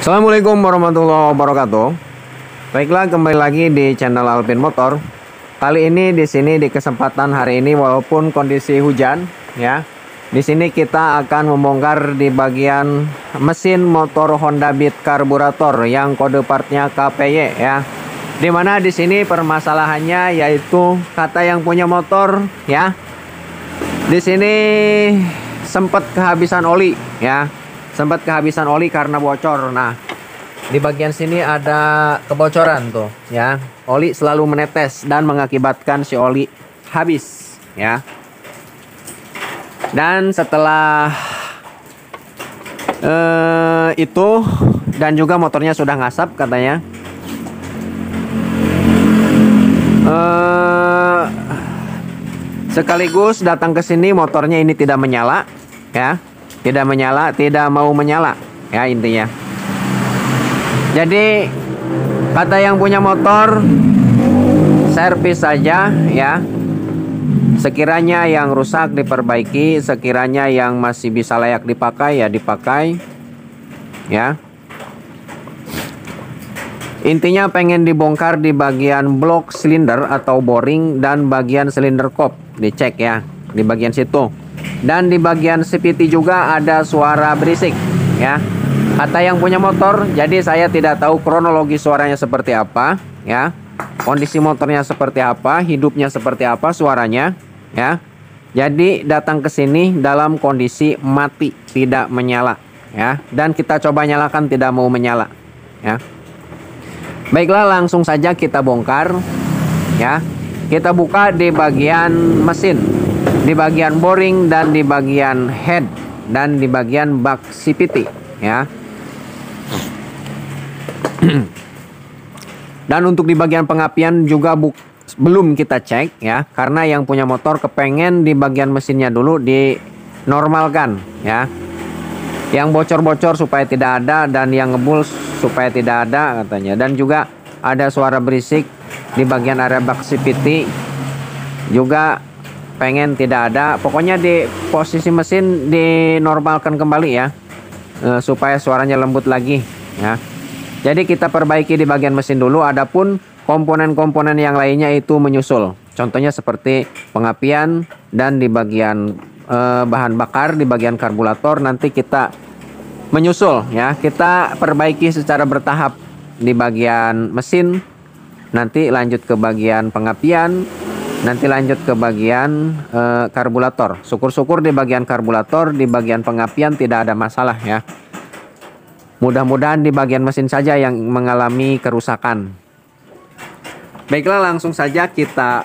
Assalamualaikum warahmatullahi wabarakatuh. Baiklah, kembali lagi di channel Alvin Motor. Kali ini di sini di kesempatan hari ini walaupun kondisi hujan ya. Di sini kita akan membongkar di bagian mesin motor Honda Beat karburator yang kode partnya KPY ya. Dimana di sini permasalahannya yaitu kata yang punya motor ya. Di sini sempat kehabisan oli ya. Sempat kehabisan oli karena bocor. Nah, di bagian sini ada kebocoran tuh ya. Oli selalu menetes dan mengakibatkan si oli habis ya. Dan setelah itu dan juga motornya sudah ngasap katanya. Sekaligus datang ke sini motornya ini tidak menyala ya. Tidak menyala, tidak mau menyala ya intinya. Jadi kata yang punya motor servis saja ya. Sekiranya yang rusak diperbaiki, sekiranya yang masih bisa layak dipakai ya dipakai ya. Intinya pengen dibongkar di bagian blok silinder atau boring dan bagian silinder kop, dicek ya di bagian situ. Dan di bagian CVT juga ada suara berisik ya. Kata yang punya motor, jadi saya tidak tahu kronologi suaranya seperti apa ya. Kondisi motornya seperti apa, hidupnya seperti apa suaranya ya. Jadi datang ke sini dalam kondisi mati, tidak menyala ya. Dan kita coba nyalakan tidak mau menyala ya. Baiklah, langsung saja kita bongkar ya. Kita buka di bagian mesin, di bagian boring dan di bagian head dan di bagian bak CVT ya. Dan untuk di bagian pengapian juga belum kita cek ya, karena yang punya motor kepengen di bagian mesinnya dulu dinormalkan ya. Yang bocor-bocor supaya tidak ada dan yang ngebul supaya tidak ada katanya. Dan juga ada suara berisik di bagian area bak CVT juga pengen tidak ada. Pokoknya di posisi mesin dinormalkan kembali ya, supaya suaranya lembut lagi ya. Jadi kita perbaiki di bagian mesin dulu. Adapun komponen-komponen yang lainnya itu menyusul. Contohnya seperti pengapian dan di bagian bahan bakar, di bagian karburator nanti kita menyusul ya. Kita perbaiki secara bertahap di bagian mesin, nanti lanjut ke bagian pengapian, nanti lanjut ke bagian karburator. Syukur-syukur di bagian karburator, di bagian pengapian tidak ada masalah ya. Mudah-mudahan di bagian mesin saja yang mengalami kerusakan. Baiklah, langsung saja kita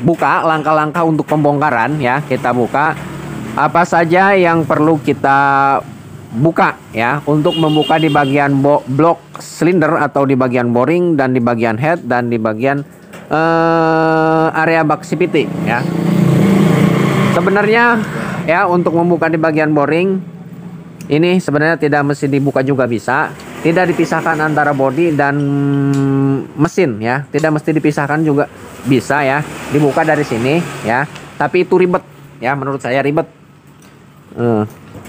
buka langkah-langkah untuk pembongkaran ya. Kita buka apa saja yang perlu kita buka ya. Untuk membuka di bagian blok silinder atau di bagian boring dan di bagian head dan di bagian area bak CVT ya. Sebenarnya ya, untuk membuka di bagian boring ini sebenarnya tidak mesti dibuka juga bisa. Tidak dipisahkan antara bodi dan mesin ya. Tidak mesti dipisahkan juga bisa ya. Dibuka dari sini ya. Tapi itu ribet ya, menurut saya ribet.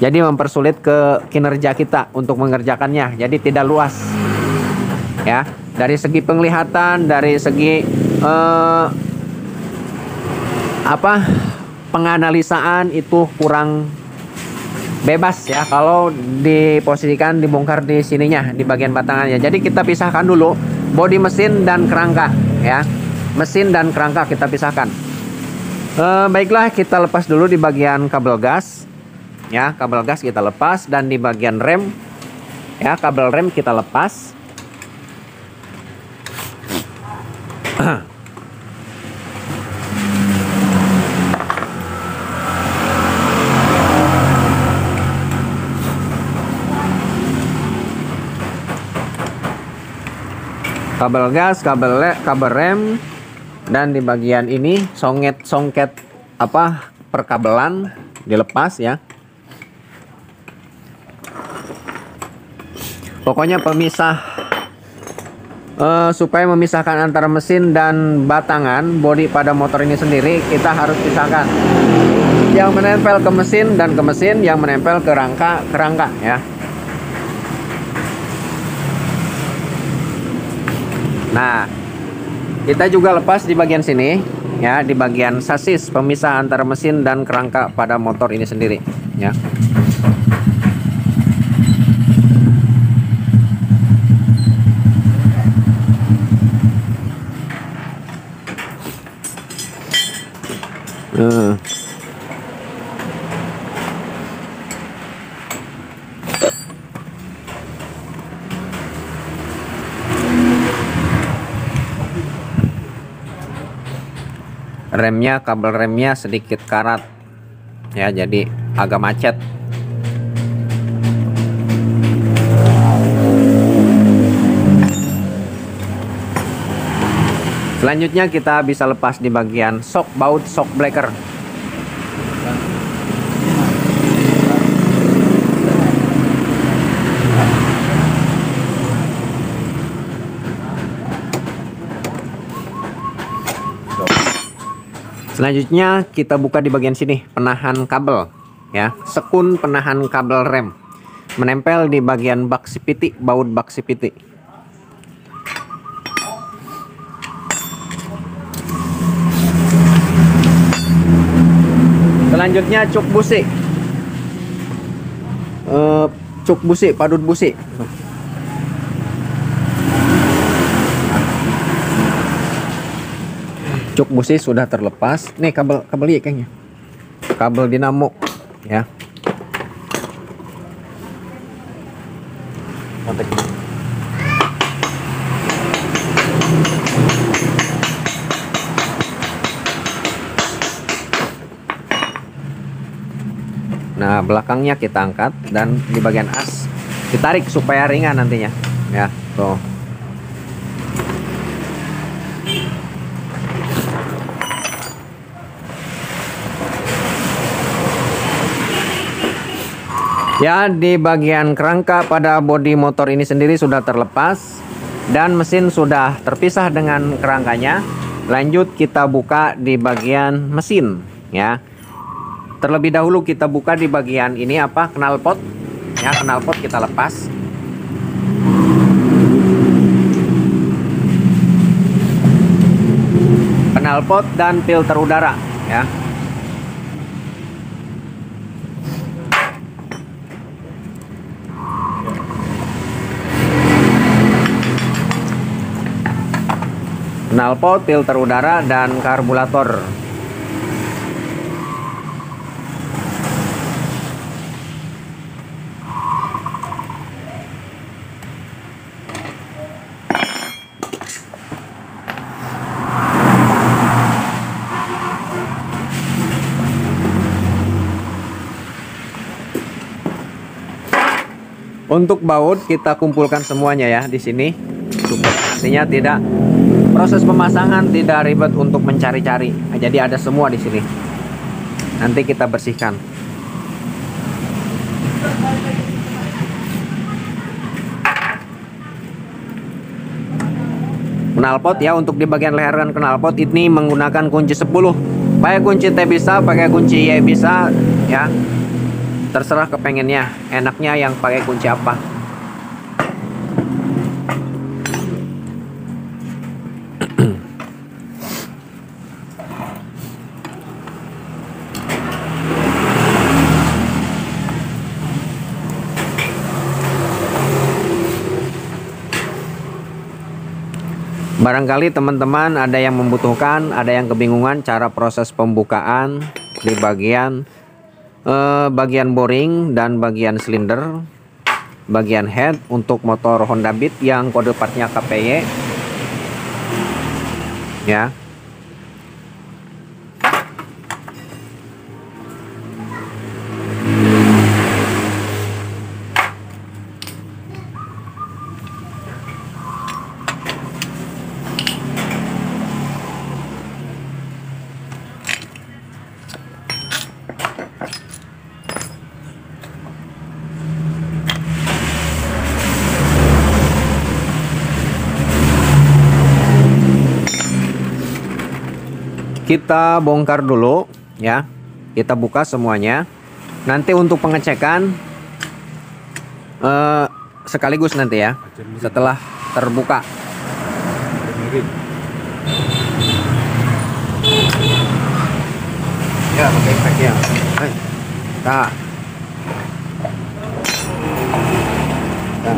Jadi mempersulit ke kinerja kita untuk mengerjakannya. Jadi tidak luas ya. Dari segi penglihatan, dari segi penganalisaan itu kurang bebas ya kalau diposisikan dibongkar di sininya, di bagian batangannya. Jadi kita pisahkan dulu bodi mesin dan kerangka ya. Mesin dan kerangka kita pisahkan. Baiklah, kita lepas dulu di bagian kabel gas ya. Kabel gas kita lepas, dan di bagian rem ya, kabel rem kita lepas. Kabel gas, kabel rem, dan di bagian ini songket perkabelan dilepas ya. Pokoknya pemisah supaya memisahkan antara mesin dan batangan bodi pada motor ini sendiri, kita harus pisahkan. Yang menempel ke mesin dan ke mesin, yang menempel ke rangka ya. Nah, kita juga lepas di bagian sini ya, di bagian sasis pemisah antara mesin dan kerangka pada motor ini sendiri ya. Remnya, kabel remnya sedikit karat ya, jadi agak macet. Selanjutnya kita bisa lepas di bagian shock baut shock breaker. Selanjutnya kita buka di bagian sini penahan kabel ya, sekun penahan kabel rem menempel di bagian bak CVT, baut bak CVT. Selanjutnya cuk busi, cuk busi, padut busi. Cuk busi sudah terlepas. Nih kabel iya kayaknya. Kabel dinamo ya. Nah, belakangnya kita angkat dan di bagian as ditarik supaya ringan nantinya ya. Tuh. Ya, di bagian kerangka pada bodi motor ini sendiri sudah terlepas dan mesin sudah terpisah dengan kerangkanya. Lanjut kita buka di bagian mesin ya. Terlebih dahulu kita buka di bagian ini apa? Knalpot. Ya, knalpot kita lepas. Knalpot dan filter udara ya. Knalpot, filter udara, dan karburator. Untuk baut kita kumpulkan semuanya ya di sini. Artinya tidak, proses pemasangan tidak ribet untuk mencari-cari. Nah, jadi ada semua di sini. Nanti kita bersihkan. Knalpot ya, untuk di bagian leher dan knalpot ini menggunakan kunci 10. Pakai kunci T bisa, pakai kunci Y bisa ya. Terserah kepengennya, enaknya yang pakai kunci apa. Barangkali teman-teman ada yang membutuhkan, ada yang kebingungan cara proses pembukaan di bagian boring dan bagian silinder, bagian head untuk motor Honda Beat yang kode partnya KPY ya. Kita bongkar dulu ya, kita buka semuanya. Nanti untuk pengecekan sekaligus nanti ya, setelah terbuka. Ya, pakai impact ya. Nah. Nah.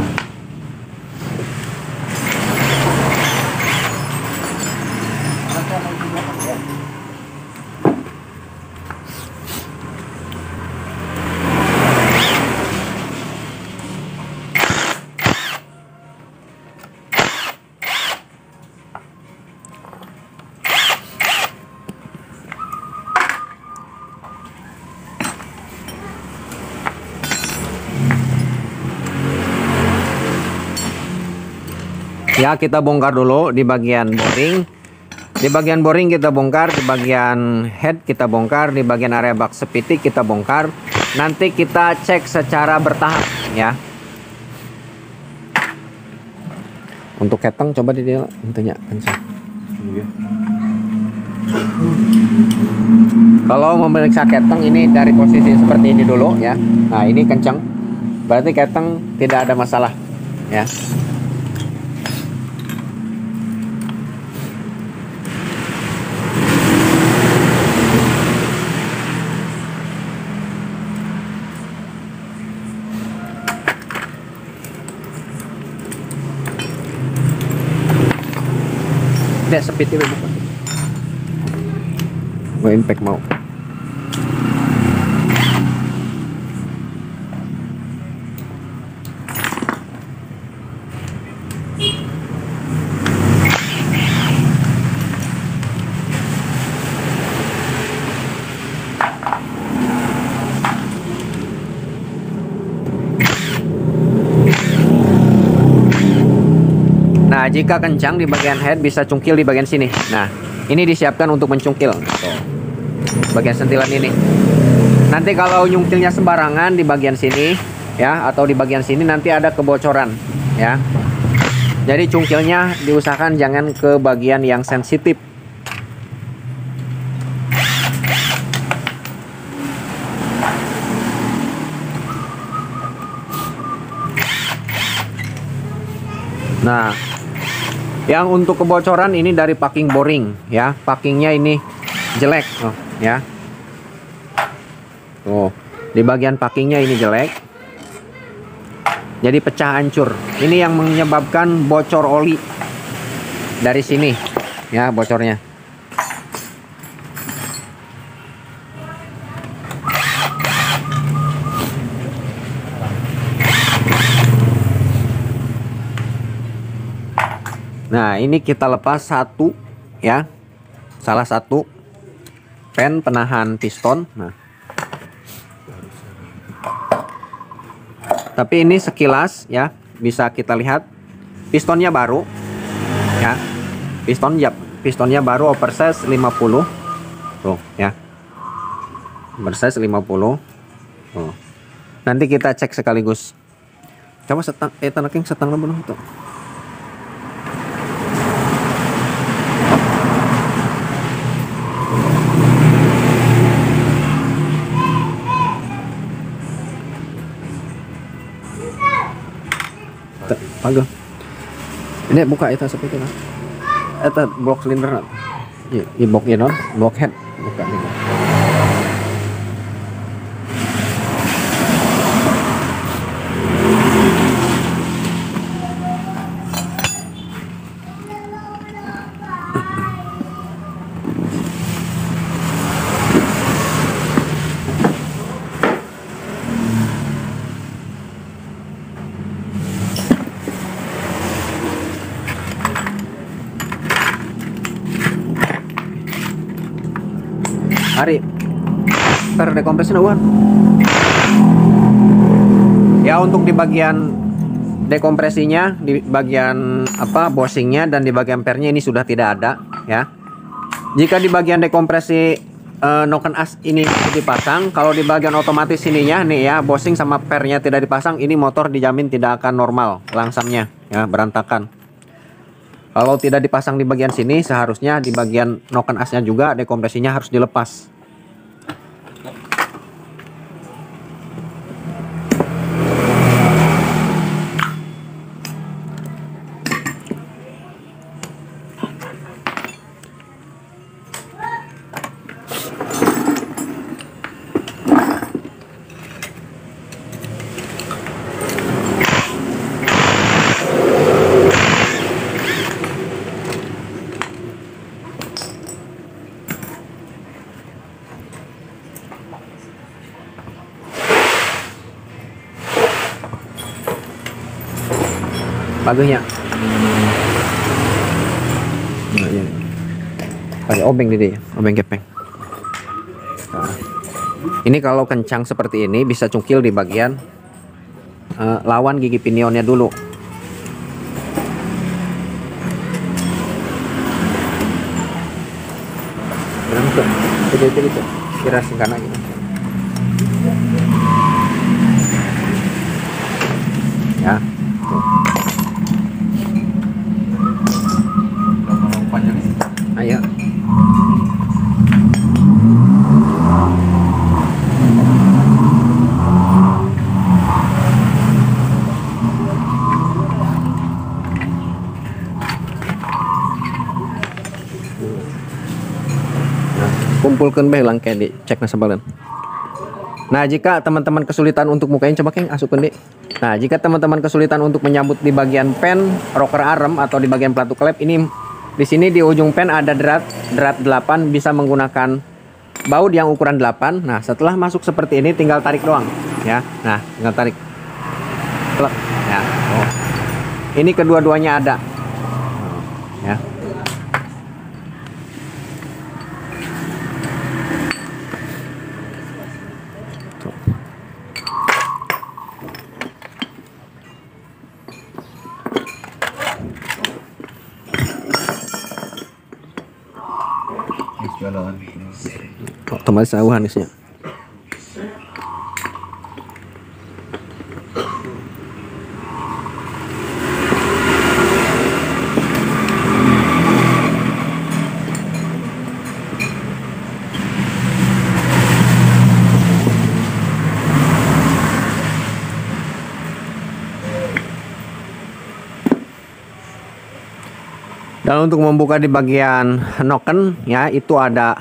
Ya, kita bongkar dulu di bagian boring. Di bagian boring kita bongkar, di bagian head kita bongkar, di bagian area bak sepitik kita bongkar. Nanti kita cek secara bertahap ya. Untuk keteng coba dia intinya kencang. Kalau memeriksa keteng ini dari posisi seperti ini dulu ya. Nah, ini kencang. Berarti keteng tidak ada masalah ya. Seperti itu gue impact mau. Nah, jika kencang di bagian head bisa cungkil di bagian sini. Nah, ini disiapkan untuk mencungkil. Tuh. Bagian sentilan ini. Nanti kalau nyungkilnya sembarangan di bagian sini ya atau di bagian sini nanti ada kebocoran ya. Jadi cungkilnya diusahakan jangan ke bagian yang sensitif. Nah, yang untuk kebocoran ini dari packing boring ya, packingnya ini jelek ya. Tuh, di bagian packingnya ini jelek, jadi pecah hancur. Ini yang menyebabkan bocor oli dari sini ya, bocornya. Nah, ini kita lepas satu ya, salah satu pen penahan piston. Nah, tapi ini sekilas ya bisa kita lihat pistonnya baru ya, pistonnya baru oversize 50 tuh ya, oversize 50 tuh. Nanti kita cek sekaligus. Coba setang tanaking setang lebunuh tuh. Pagang. Ini buka itu seperti itu. Itu blok silinder. Iya, bloknya non, blok head buka ini. Hari terdekompresi uan. Ya, untuk di bagian dekompresinya, di bagian apa bushingnya dan di bagian pernya ini sudah tidak ada ya. Jika di bagian dekompresi noken as ini dipasang, kalau di bagian otomatis sininya nih ya, bushing sama pernya tidak dipasang, ini motor dijamin tidak akan normal langsamnya ya, berantakan. Kalau tidak dipasang di bagian sini, seharusnya di bagian noken asnya juga dekompresinya harus dilepas. Bagusnya. Nah, iya. Pakai obeng dia, obeng kepeng. Nah, ini kalau kencang seperti ini bisa cungkil di bagian lawan gigi pinionnya dulu. Itu kira singkana gitu. Ya. Ayo. Kumpulkan bae lang kayak dicek nasabalan. Nah, jika teman-teman kesulitan untuk mukain, coba keng asupkan deh. Nah, jika teman-teman kesulitan untuk menyambut di bagian pen rocker arm atau di bagian pelatu klep, ini di sini di ujung pen ada drat 8, bisa menggunakan baut yang ukuran 8. Nah, setelah masuk seperti ini tinggal tarik doang ya. Nah, tinggal tarik. Klep ya. Oh. Ini kedua-duanya ada. Ya. Otomatis jauh hanisnya. Dan untuk membuka di bagian noken ya, itu ada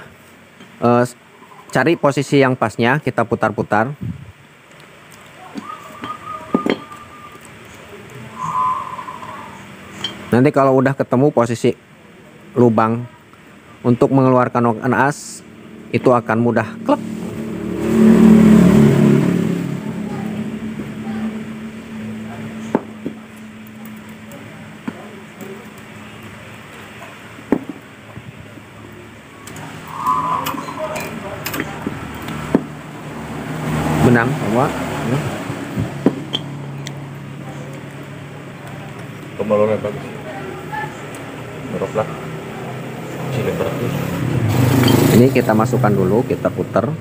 cari posisi yang pasnya, kita putar-putar. Nanti kalau udah ketemu posisi lubang untuk mengeluarkan noken as, itu akan mudah klep. Benang semua. Kembalornya bagus. Beroplah. Sini beratus. Ini kita masukkan dulu, kita putar.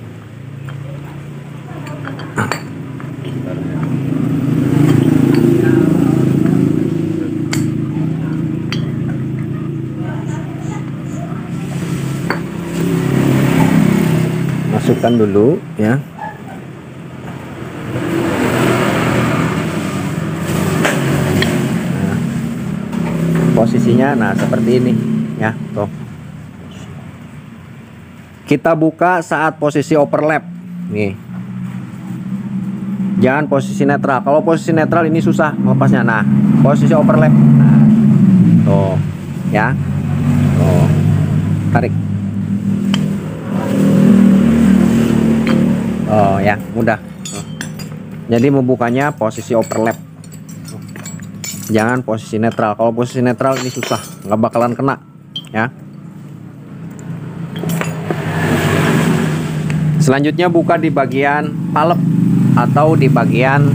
Masukkan dulu ya. Posisinya nah seperti ini ya, tuh. Kita buka saat posisi overlap nih, jangan posisi netral. Kalau posisi netral ini susah melepasnya. Nah, posisi overlap, nah tuh ya, tuh tarik. Oh ya, mudah. Jadi membukanya posisi overlap, jangan posisi netral. Kalau posisi netral ini susah, nggak bakalan kena ya. Selanjutnya buka di bagian palep atau di bagian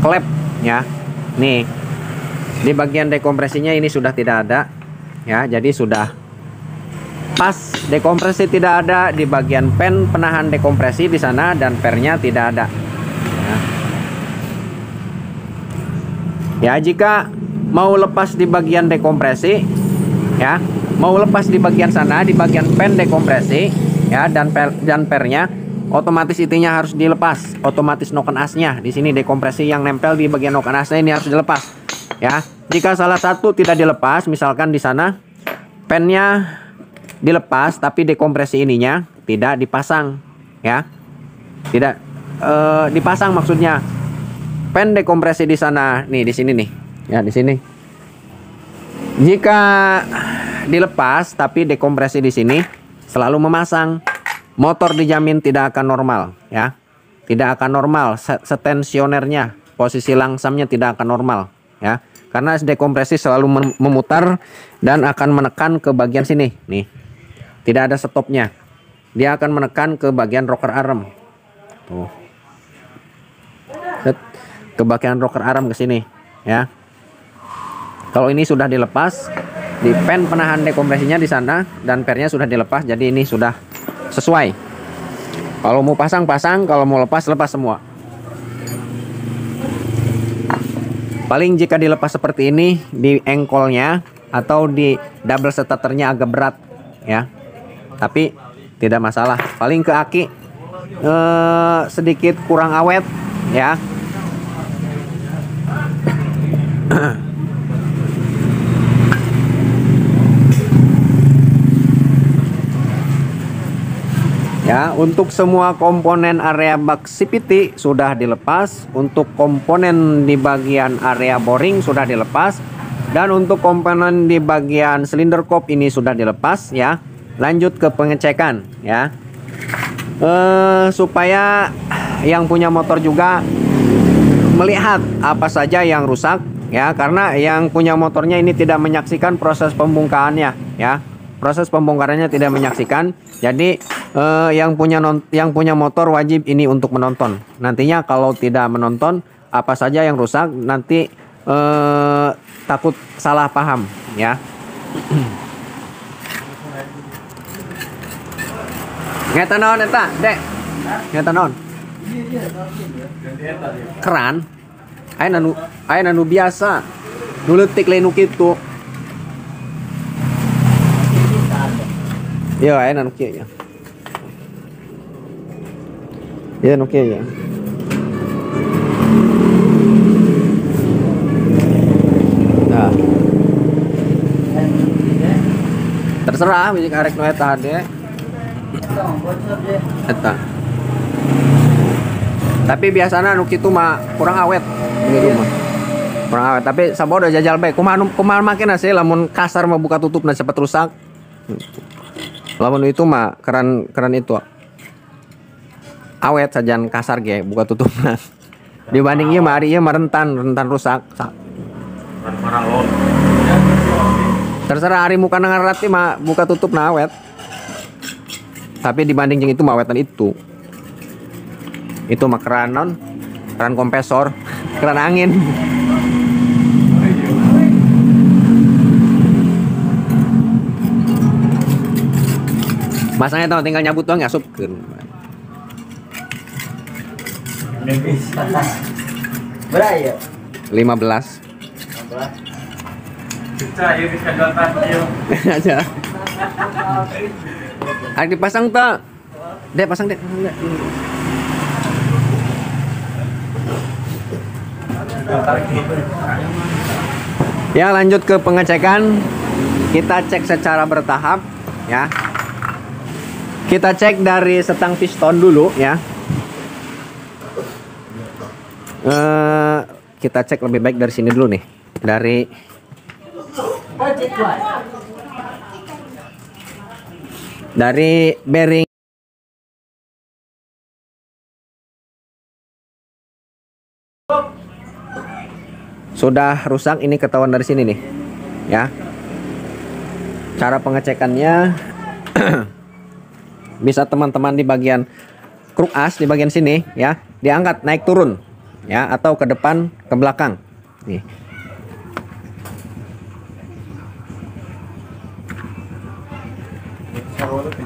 klep ya. Nih, di bagian dekompresinya ini sudah tidak ada ya, jadi sudah pas. Dekompresi tidak ada di bagian pen penahan dekompresi di sana, dan pernya tidak ada ya. Ya, jika mau lepas di bagian dekompresi ya, mau lepas di bagian sana, di bagian pen dekompresi ya, dan pernya otomatis itinya harus dilepas. Otomatis noken asnya di sini dekompresi yang nempel di bagian noken asnya ini harus dilepas ya. Jika salah satu tidak dilepas, misalkan di sana pennya dilepas tapi dekompresi ininya tidak dipasang ya, tidak dipasang maksudnya. Pen dekompresi di sana nih, di sini nih ya, di sini. Jika dilepas tapi dekompresi di sini, selalu memasang, motor dijamin tidak akan normal ya, tidak akan normal. Setensionernya, posisi langsamnya tidak akan normal ya. karena dekompresi selalu memutar dan akan menekan ke bagian sini nih, tidak ada stopnya, dia akan menekan ke bagian rocker arm tuh, ke bagian rocker arm ke sini ya. Kalau ini sudah dilepas, di pen penahan dekompresinya di sana dan pernya sudah dilepas, jadi ini sudah sesuai. Kalau mau pasang, kalau mau lepas semua. Paling jika dilepas seperti ini di engkolnya atau di double starternya agak berat ya, tapi tidak masalah. Paling ke aki sedikit kurang awet ya. Ya, untuk semua komponen area bak CVT sudah dilepas, untuk komponen di bagian area boring sudah dilepas, dan untuk komponen di bagian silinder kop ini sudah dilepas ya. Lanjut ke pengecekan ya, supaya yang punya motor juga melihat apa saja yang rusak ya, karena yang punya motornya ini tidak menyaksikan proses pembongkarannya ya. Proses pembongkarannya tidak menyaksikan, jadi yang punya motor wajib ini untuk menonton. Nantinya kalau tidak menonton apa saja yang rusak, nanti takut salah paham ya. Ngeta naon eta, Dek? Ngeta naon? Keran. Aya nanu biasa. Nu leutik lain nu kitu. Iya, aya nanu kieu ya. Ya, oke ya. Nah. Terserah bisa karek nu eta hade. Eta. Tapi biasanya nu kitu mah kurang awet di rumah. Kurang awet, tapi sabodo jajal bae. Kumaha makina sih lamun kasar mah buka tutupna cepet rusak. Lamun itu mah keran itu awet sajan kasar ge buka tutupna. Dibanding ieu mah ari ieu mah rentan rusak. Terserah ari muka ngarati mah buka tutupna awet. Tapi dibanding jeung itu mah awetan itu. Itu mah keran kompresor, keran angin. Masanya tahu tinggal nyabut doang ngasupkeun. Berapa ya? 15. 15. Aja. Ada dipasang tak? Dek pasang dek. Ya, lanjut ke pengecekan. Kita cek secara bertahap ya. Kita cek dari setang piston dulu ya. Kita cek lebih baik dari sini dulu nih. Dari bearing sudah rusak, ini ketahuan dari sini nih ya. Cara pengecekannya bisa teman-teman di bagian kruk as di bagian sini ya, diangkat naik turun ya, atau ke depan ke belakang nih.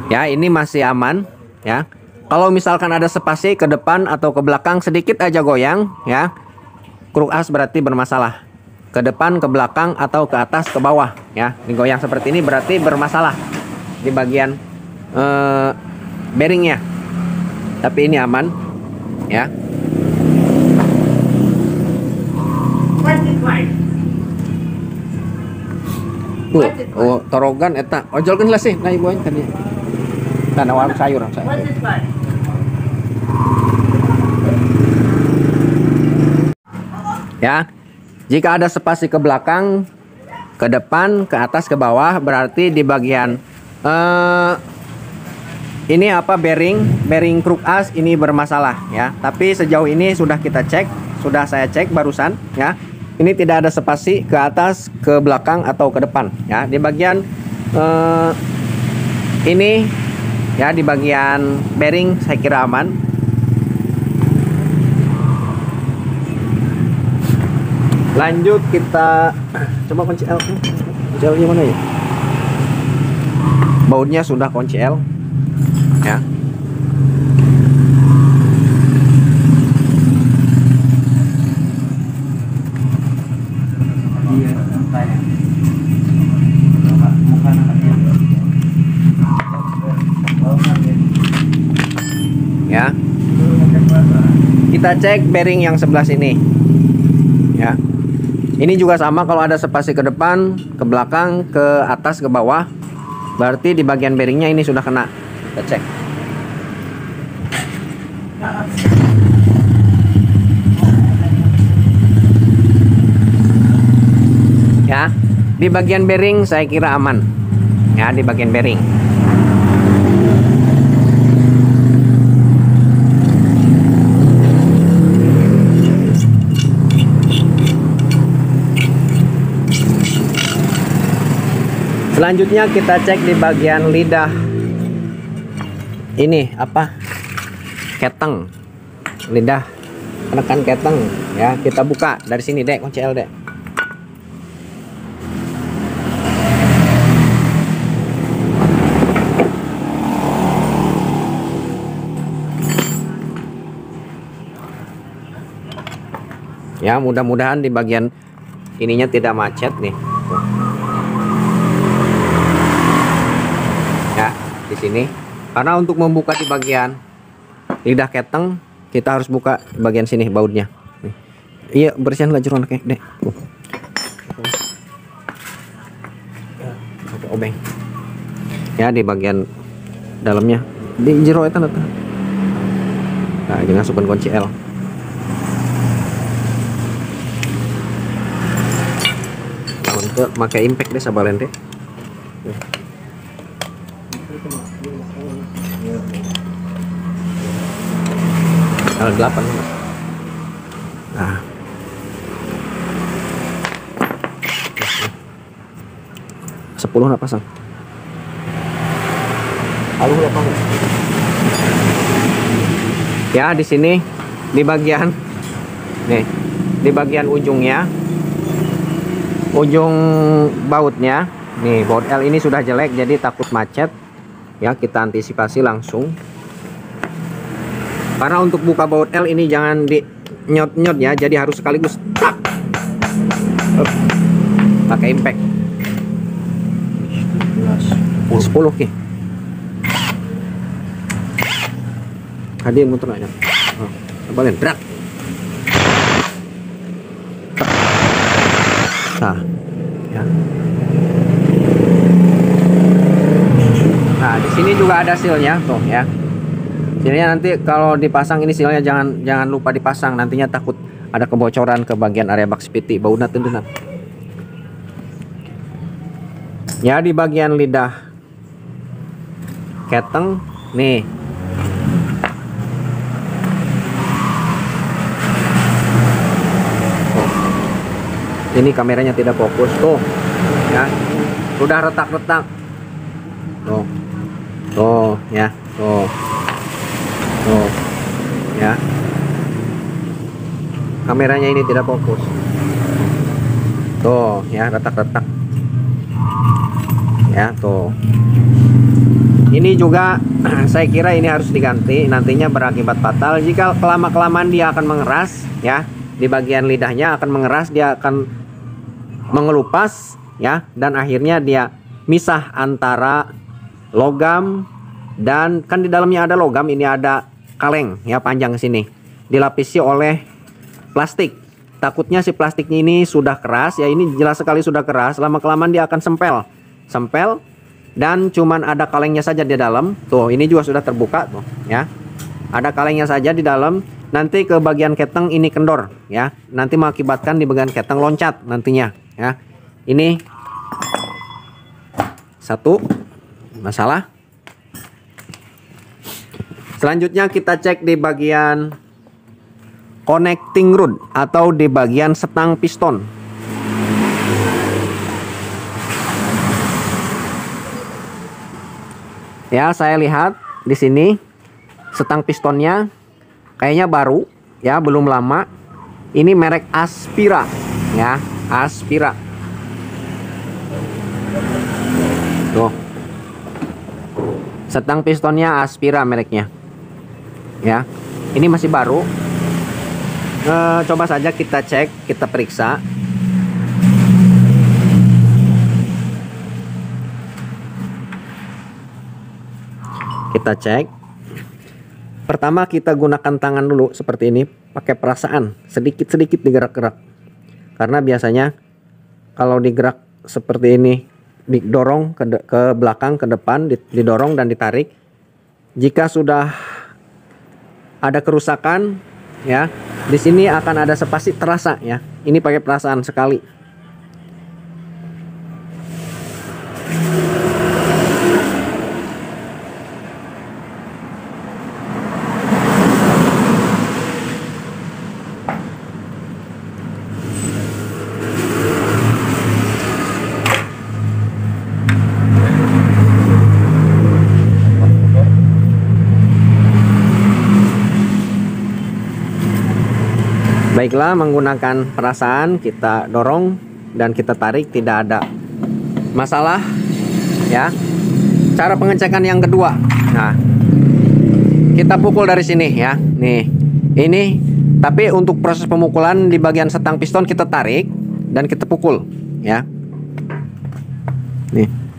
Ya, ini masih aman ya. Kalau misalkan ada spasi ke depan atau ke belakang sedikit aja goyang ya, kruk as berarti bermasalah. Ke depan, ke belakang, atau ke atas, ke bawah ya. Digoyang seperti ini berarti bermasalah di bagian bearingnya. Tapi ini aman ya. Oh, torogan eta. Ojolkeun lah sih, nah ibu tadi. Tanah warung sayur. Ya. Jika ada spasi ke belakang, ke depan, ke atas, ke bawah, berarti di bagian ini apa, bearing kruk as ini bermasalah ya. Tapi sejauh ini sudah kita cek, sudah saya cek barusan ya. Ini tidak ada spasi ke atas, ke belakang atau ke depan ya. Di bagian ini ya, di bagian bearing saya kira aman. Lanjut kita coba kunci L. Kunci L gimana ya? Bautnya sudah kunci L ya. Ya, kita cek bearing yang sebelah sini ya. Ini juga sama, kalau ada spasi ke depan, ke belakang, ke atas, ke bawah, berarti di bagian bearingnya ini sudah kena. Kita cek ya. Di bagian bearing saya kira aman ya, di bagian bearing. Selanjutnya kita cek di bagian lidah ini apa, keteng, lidah penekan keteng ya. Kita buka dari sini dek, kunci L dek. Ya, mudah-mudahan di bagian ininya tidak macet nih. Ya, di sini. Karena untuk membuka di bagian lidah keteng, kita harus buka di bagian sini bautnya. Nih. Iya, bersihan lah jeron kayak dek. Obeng. Ya, di bagian dalamnya. Di jero itu nah. Nah, jangan masukkan kunci L. Untuk pakai impact deh sabalen deh. L8. Nah. 10 nak pasang. Halo lapang. Ya, di sini di bagian nih, di bagian ujungnya, ujung bautnya nih, baut L ini sudah jelek jadi takut macet ya. Kita antisipasi langsung, karena untuk buka baut L ini jangan di nyot-nyot ya, jadi harus sekaligus tak. Pakai impact 10 ki. Hadir muter aja. Oh, balen drak. Nah, ya. Nah, di sini juga ada sealnya tuh ya. Silnya nanti kalau dipasang ini sealnya jangan lupa dipasang, nantinya takut ada kebocoran ke bagian area bak spiti, baunya tentunan. Ya, di bagian lidah keteng nih. Ini kameranya tidak fokus tuh ya, sudah retak-retak tuh ya, tuh ya, kameranya ini tidak fokus tuh ya, retak-retak ya tuh. Ini juga saya kira ini harus diganti, nantinya berakibat fatal jika kelamaan dia akan mengeras ya. Di bagian lidahnya akan mengeras, dia akan mengelupas ya, dan akhirnya dia misah antara logam dan kan di dalamnya ada logam, ini ada kaleng ya panjang ke sini, dilapisi oleh plastik. Takutnya si plastiknya ini sudah keras ya, ini jelas sekali sudah keras, lama-kelamaan dia akan sempel dan cuman ada kalengnya saja di dalam. Tuh, ini juga sudah terbuka tuh ya. Ada kalengnya saja di dalam. Nanti ke bagian keteng ini kendor ya. Nanti mengakibatkan di bagian keteng loncat nantinya ya. Ini satu masalah. Selanjutnya kita cek di bagian connecting rod atau di bagian setang piston. Ya, saya lihat di sini setang pistonnya kayaknya baru, ya, belum lama. Ini merek Aspira, ya, Aspira. Tuh. Setang pistonnya Aspira mereknya. Ya. Ini masih baru. Coba saja kita cek, kita periksa. Kita cek. Pertama kita gunakan tangan dulu seperti ini, pakai perasaan, sedikit-sedikit digerak-gerak. Karena biasanya kalau digerak seperti ini, didorong ke belakang, ke depan, didorong dan ditarik. Jika sudah ada kerusakan, ya, di sini akan ada spasi terasa, ya. Ini pakai perasaan sekali. Baiklah, menggunakan perasaan kita dorong dan kita tarik, tidak ada masalah, ya. Cara pengecekan yang kedua. Nah, kita pukul dari sini, ya. Nih. Ini tapi untuk proses pemukulan di bagian setang piston kita tarik dan kita pukul, ya. Nih.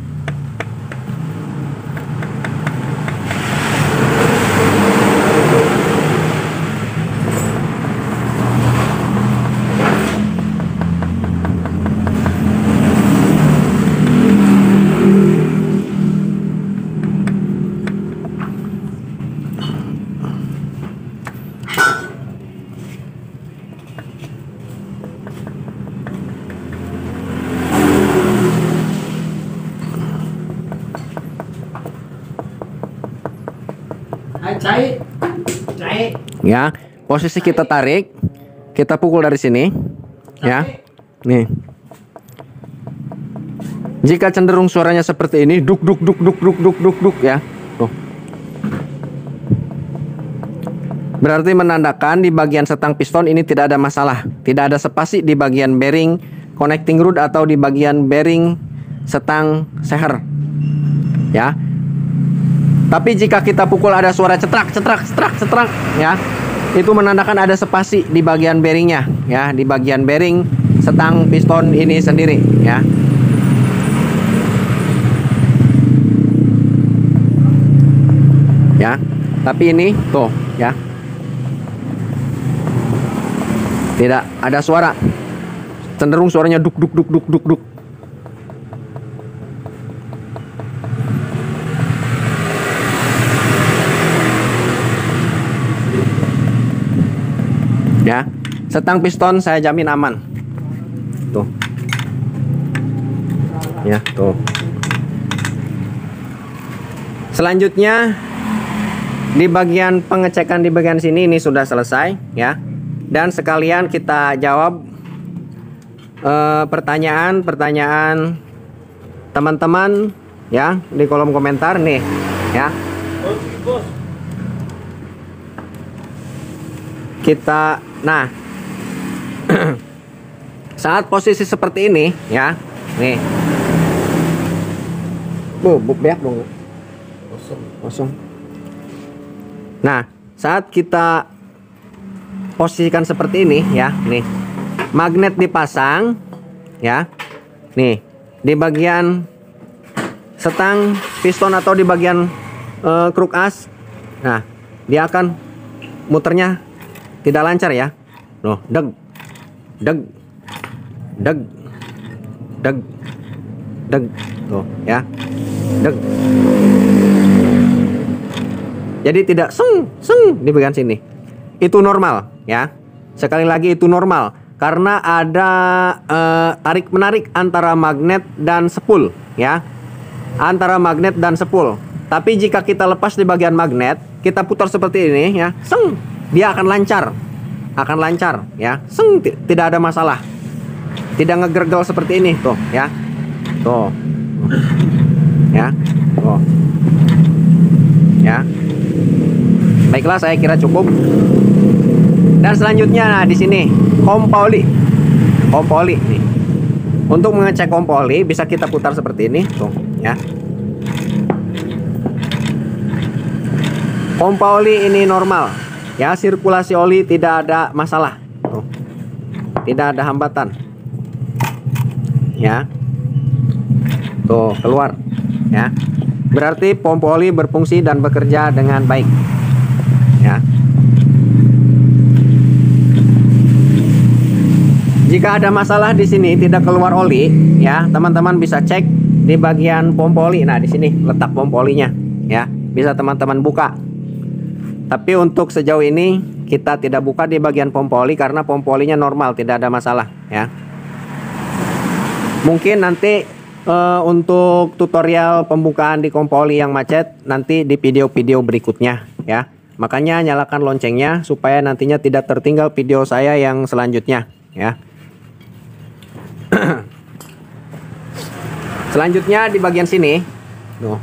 Ya, posisi kita tarik, kita pukul dari sini, ya. Nih. Jika cenderung suaranya seperti ini, duk duk duk duk duk duk duk duk, ya. Tuh. Berarti menandakan di bagian setang piston ini tidak ada masalah, tidak ada spasi di bagian bearing connecting rod atau di bagian bearing setang seher, ya. Tapi jika kita pukul ada suara cetrak, cetrak, cetrak, cetrak, ya, itu menandakan ada spasi di bagian bearingnya, ya, di bagian bearing setang piston ini sendiri, ya. Ya, tapi ini tuh, ya, tidak ada suara, cenderung suaranya duk duk duk duk duk duk. Ya, setang piston saya jamin aman. Tuh. Ya, tuh. Selanjutnya di bagian pengecekan di bagian sini ini sudah selesai, ya. Dan sekalian kita jawab pertanyaan-pertanyaan teman-teman, ya, di kolom komentar nih, ya. Kita, nah, saat posisi seperti ini, ya, nih, beak dong, kosong. Nah, saat kita posisikan seperti ini, ya, nih, magnet dipasang, ya, nih, di bagian setang piston atau di bagian kruk as. Nah, dia akan muternya tidak lancar, ya. Loh, deg deg deg deg deg, tuh, ya, deg. Jadi tidak seng seng di bagian sini. Itu normal, ya. Sekali lagi itu normal karena ada tarik menarik antara magnet dan spool, ya, antara magnet dan spool. Tapi jika kita lepas di bagian magnet, kita putar seperti ini, ya, seng, dia akan lancar, akan lancar ya. Tidak ada masalah. Tidak ngegergel seperti ini tuh ya. Tuh. Ya. Tuh. Ya. Baiklah, saya kira cukup. Dan selanjutnya, nah di sini pompa oli. Pompa oli nih. Untuk mengecek pompa oli bisa kita putar seperti ini tuh ya. Pompa oli ini normal ya, sirkulasi oli tidak ada masalah tuh. Tidak ada hambatan ya. Tuh keluar ya. Berarti pompa oli berfungsi dan bekerja dengan baik ya. Jika ada masalah di sini tidak keluar oli ya, teman-teman bisa cek di bagian pompa oli. Nah, di sini letak pompa olinya ya. Bisa teman-teman buka. Tapi untuk sejauh ini kita tidak buka di bagian pompa oli karena pompa olinya normal, tidak ada masalah ya. Mungkin nanti untuk tutorial pembukaan di pompa oli yang macet nanti di video-video berikutnya ya. Makanya nyalakan loncengnya supaya nantinya tidak tertinggal video saya yang selanjutnya ya. Selanjutnya di bagian sini tuh,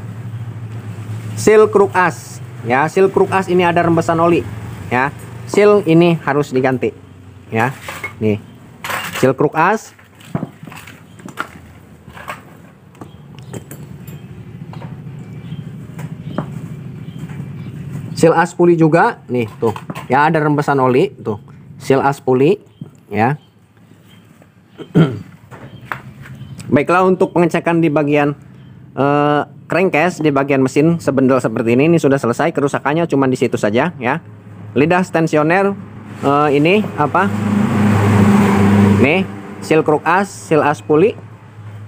seal kruk as ya. Seal kruk as ini ada rembesan oli ya. Seal ini harus diganti ya. Nih seal kruk as. Seal as puli juga nih tuh ya, ada rembesan oli tuh. Seal as puli ya. Baiklah, untuk pengecekan di bagian crankcase di bagian mesin sebendel seperti ini sudah selesai. Kerusakannya cuma di situ saja ya. Lidah tensioner ini apa? Nih seal kruk as, seal as puli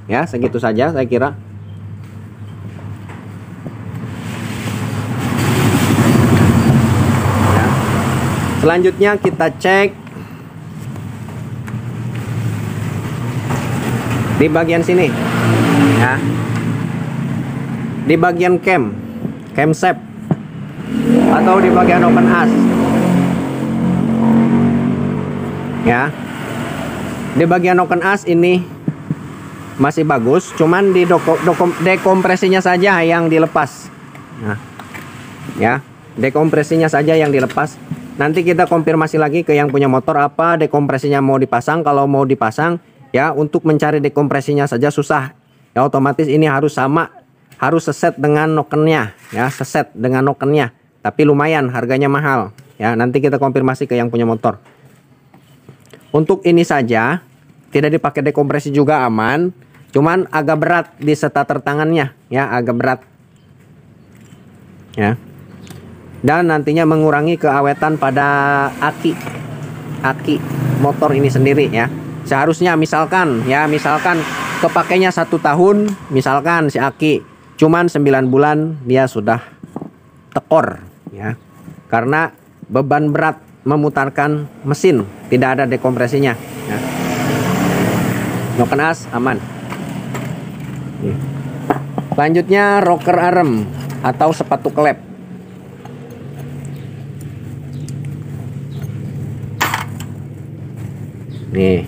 ya, segitu saja saya kira. Ya. Selanjutnya kita cek di bagian sini ya, di bagian camshaft atau di bagian open as ya. Di bagian open as ini masih bagus, cuman di dekompresinya saja yang dilepas. Nah ya, dekompresinya saja yang dilepas. Nanti kita konfirmasi lagi ke yang punya motor apa dekompresinya mau dipasang. Kalau mau dipasang ya, untuk mencari dekompresinya saja susah ya, otomatis ini harus sama, harus seset dengan nokennya ya, seset dengan nokennya. Tapi lumayan harganya mahal ya, nanti kita konfirmasi ke yang punya motor. Untuk ini saja tidak dipakai dekompresi juga aman, cuman agak berat di starter tangannya ya, agak berat ya. Dan nantinya mengurangi keawetan pada aki motor ini sendiri ya. Seharusnya misalkan kepakainya 1 tahun, misalkan si aki cuman 9 bulan dia sudah tekor ya, karena beban berat memutarkan mesin, tidak ada dekompresinya ya. Noken as aman. Selanjutnya rocker arm atau sepatu klep. Nih.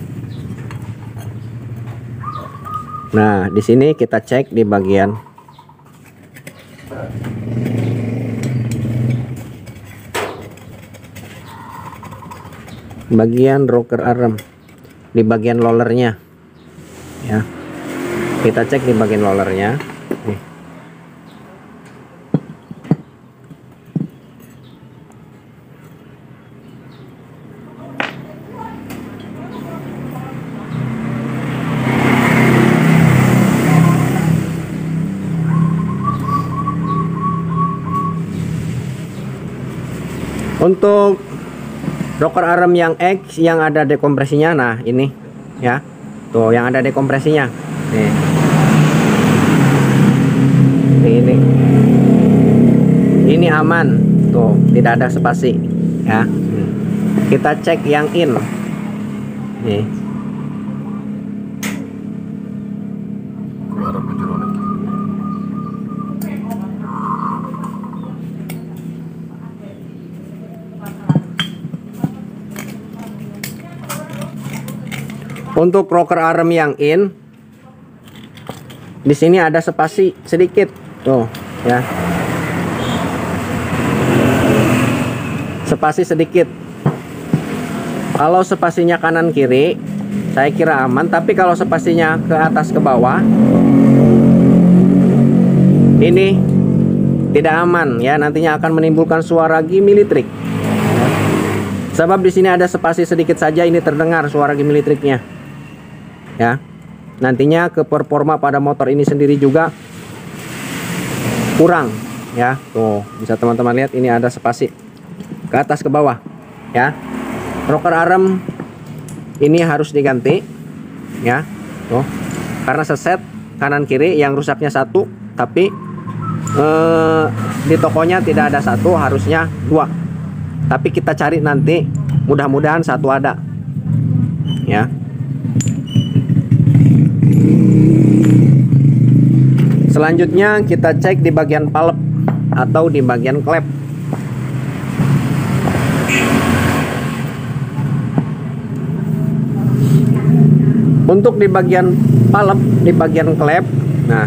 Nah, di sini kita cek di bagian rocker arm, di bagian rollernya ya. Kita cek di bagian rollernya nih. Untuk rocker arm yang X yang ada dekompresinya, nah ini ya, tuh yang ada dekompresinya nih. Ini aman tuh, tidak ada spasi ya. Kita cek yang in nih. Untuk rocker arm yang in, di sini ada spasi sedikit tuh ya, spasi sedikit. Kalau spasinya kanan kiri saya kira aman, tapi kalau spasinya ke atas ke bawah ini tidak aman ya, nantinya akan menimbulkan suara gimi listrik. Sebab di sini ada spasi sedikit saja ini terdengar suara gimi listriknya. Ya. Nantinya ke performa pada motor ini sendiri juga kurang ya. Tuh, bisa teman-teman lihat ini ada spasi ke atas ke bawah ya. Rocker arm ini harus diganti ya. Tuh. Karena seset kanan kiri yang rusaknya satu, tapi di tokonya tidak ada satu, harusnya dua. Tapi kita cari nanti, mudah-mudahan satu ada ya. Selanjutnya kita cek di bagian palep atau di bagian klep. Untuk di bagian palep, di bagian klep, nah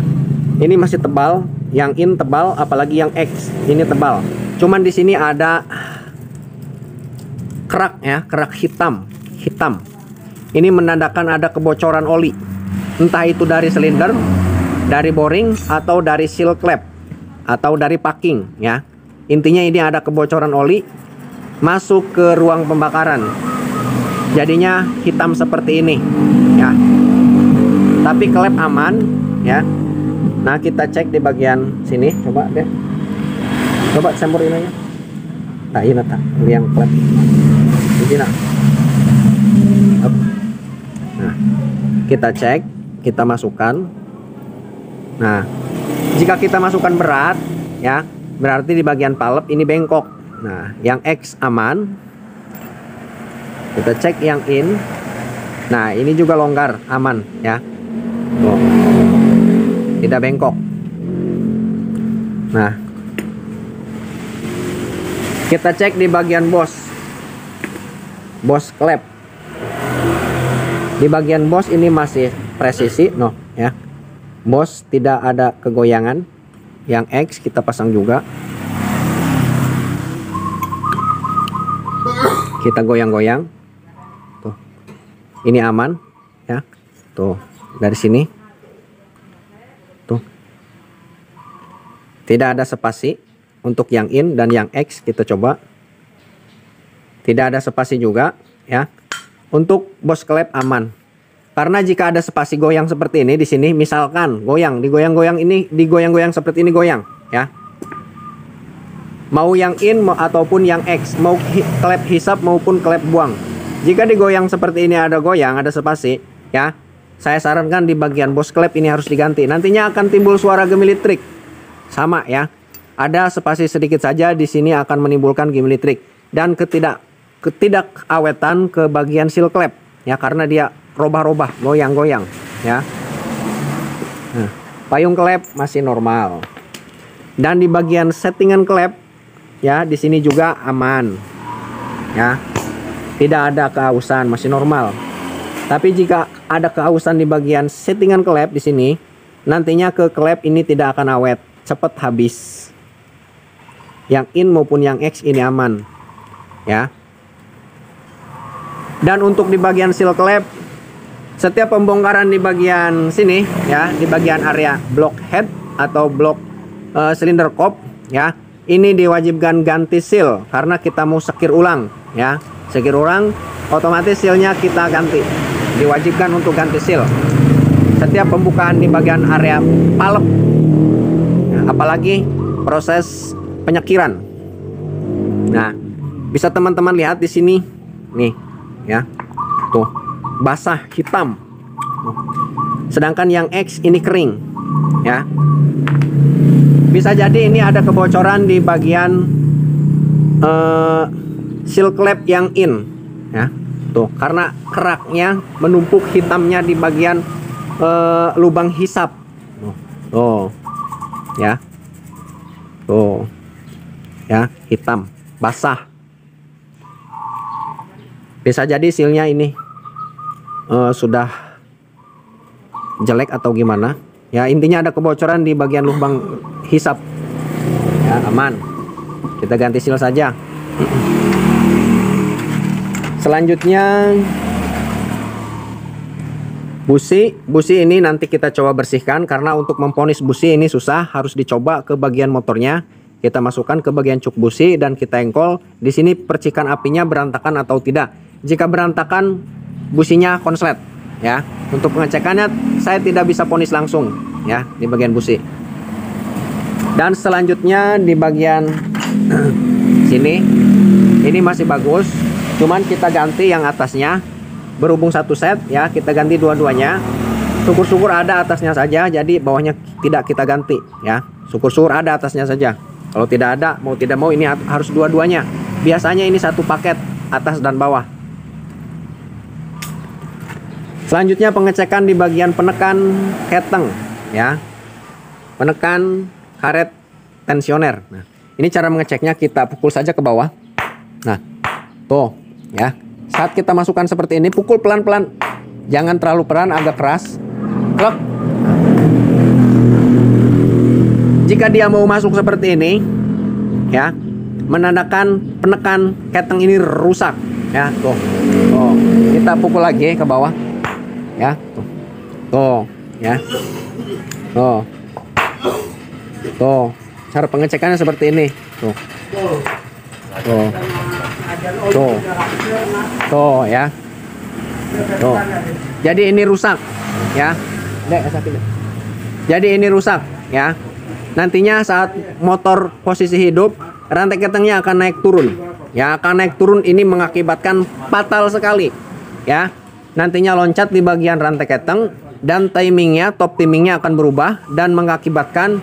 ini masih tebal, yang in tebal, apalagi yang X ini tebal. Cuman di sini ada kerak ya, kerak hitam. Ini menandakan ada kebocoran oli, entah itu dari silinder, dari boring, atau dari seal klep, atau dari packing ya. Intinya ini ada kebocoran oli masuk ke ruang pembakaran, jadinya hitam seperti ini ya. Tapi klep aman ya. Nah kita cek di bagian sini, coba deh, coba semburin aja. Nah ini tak yang klep ini nah. Nah kita cek, kita masukkan. Nah, jika kita masukkan berat ya, berarti di bagian palep ini bengkok. Nah, yang X aman. Kita cek yang in. Nah, ini juga longgar, aman ya. Tuh. Tidak bengkok. Nah, kita cek di bagian bos klep. Di bagian bos ini masih presisi, no ya. Bos tidak ada kegoyangan. Yang X kita pasang juga. Kita goyang-goyang. Tuh. Ini aman ya. Tuh, dari sini. Tuh. Tidak ada spasi untuk yang in dan yang X kita coba. Tidak ada spasi juga ya. Untuk bos klep aman. Karena jika ada spasi goyang seperti ini di sini, misalkan goyang, digoyang-goyang ini, digoyang-goyang seperti ini goyang, ya. Mau yang in ataupun yang X, mau klep hisap maupun klep buang. Jika digoyang seperti ini ada goyang, ada spasi, ya. Saya sarankan di bagian bos klep ini harus diganti. Nantinya akan timbul suara gemi listrik. Sama ya. Ada spasi sedikit saja di sini akan menimbulkan gemi listrik dan ketidakawetan ke bagian seal klep, ya, karena dia robah-robah, goyang-goyang ya. Nah, payung klep masih normal. Dan di bagian settingan klep ya, di sini juga aman. Ya. Tidak ada keausan, masih normal. Tapi jika ada keausan di bagian settingan klep di sini, nantinya ke klep ini tidak akan awet, cepat habis. Yang in maupun yang X ini aman. Ya. Dan untuk di bagian seal klep, setiap pembongkaran di bagian sini ya, di bagian area block head atau block silinder kop ya, ini diwajibkan ganti seal karena kita mau sekir ulang ya. Sekir ulang otomatis sealnya kita ganti. Diwajibkan untuk ganti seal. Setiap pembukaan di bagian area palep ya, apalagi proses penyekiran. Nah, bisa teman-teman lihat di sini nih ya. Tuh, basah hitam. Sedangkan yang X ini kering ya. Bisa jadi ini ada kebocoran di bagian seal klep yang in ya. Tuh, karena keraknya menumpuk hitamnya di bagian lubang hisap. Tuh. Ya. Tuh. Ya, hitam, basah. Bisa jadi sealnya ini sudah jelek atau gimana. Ya, intinya ada kebocoran di bagian lubang hisap. Ya, aman. Kita ganti seal saja. Selanjutnya busi ini nanti kita coba bersihkan, karena untuk memponis busi ini susah, harus dicoba ke bagian motornya. Kita masukkan ke bagian cuk busi dan kita engkol. Di sini percikan apinya berantakan atau tidak. Jika berantakan, businya konslet. Ya, untuk pengecekannya saya tidak bisa ponis langsung ya di bagian busi. Dan selanjutnya di bagian sini ini masih bagus, cuman kita ganti yang atasnya. Berhubung satu set ya, kita ganti dua-duanya. Syukur-syukur ada atasnya saja, jadi bawahnya tidak kita ganti ya. Syukur-syukur ada atasnya saja. Kalau tidak ada, mau tidak mau ini harus dua-duanya. Biasanya ini satu paket atas dan bawah. Selanjutnya pengecekan di bagian penekan keteng ya. Penekan karet tensioner. Nah, ini cara mengeceknya, kita pukul saja ke bawah. Nah, tuh ya. Saat kita masukkan seperti ini, pukul pelan-pelan. Jangan terlalu pelan, agak keras. Klok. Jika dia mau masuk seperti ini ya, menandakan penekan keteng ini rusak ya. Tuh. Tuh. Kita pukul lagi ke bawah. Ya, tuh ya, tuh cara pengecekannya seperti ini, tuh ya, tuh. Jadi ini rusak ya, jadi ini rusak ya. Nantinya saat motor posisi hidup, rantai ketengnya akan naik turun ya, akan naik turun. Ini mengakibatkan fatal sekali ya. Nantinya loncat di bagian rantai keteng, dan timingnya, top timingnya akan berubah dan mengakibatkan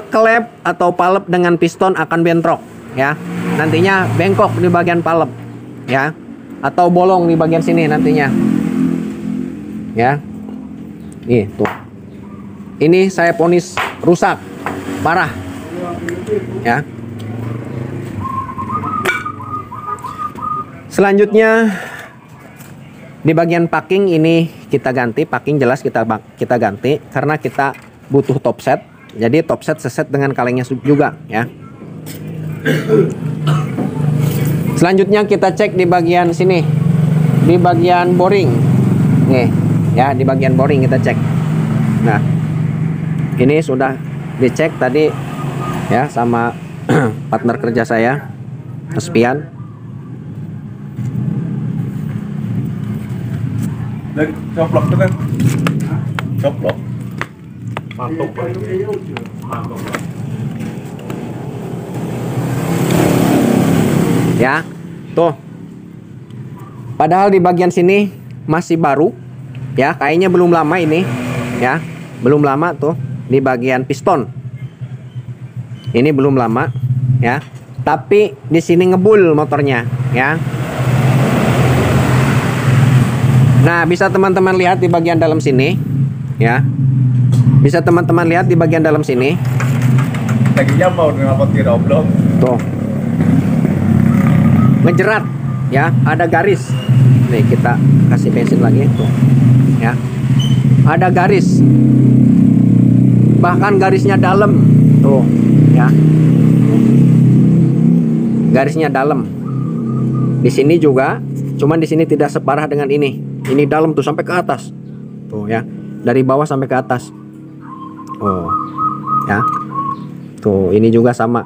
klep atau palep dengan piston akan bentrok ya. Nantinya bengkok di bagian palep ya, atau bolong di bagian sini nantinya ya. Nih tuh, ini saya ponis rusak parah ya. Selanjutnya di bagian packing ini kita ganti, packing jelas kita ganti karena kita butuh top set. Jadi top set seset dengan kalengnya juga ya. Selanjutnya kita cek di bagian sini, di bagian boring. Nih ya, di bagian boring kita cek. Nah, ini sudah dicek tadi ya sama partner kerja saya, Espian. Coplok tuh kan, coplok, mantap banget, mantap. Ya, tuh. Padahal di bagian sini masih baru, ya, kayaknya belum lama ini, ya, belum lama tuh di bagian piston. Ini belum lama, ya. Tapi di sini ngebul motornya, ya. Nah, bisa teman-teman lihat di bagian dalam sini, ya. Bisa teman-teman lihat di bagian dalam sini. Tadinya mau ngapot di oblong. Tuh. Ngejerat, ya, ada garis. Nih, kita kasih bensin lagi, tuh. Ya. Ada garis. Bahkan garisnya dalam, tuh, ya. Garisnya dalam. Di sini juga, cuman di sini tidak separah dengan ini. Ini dalam tuh sampai ke atas. Tuh ya, dari bawah sampai ke atas. Oh. Ya. Tuh, ini juga sama.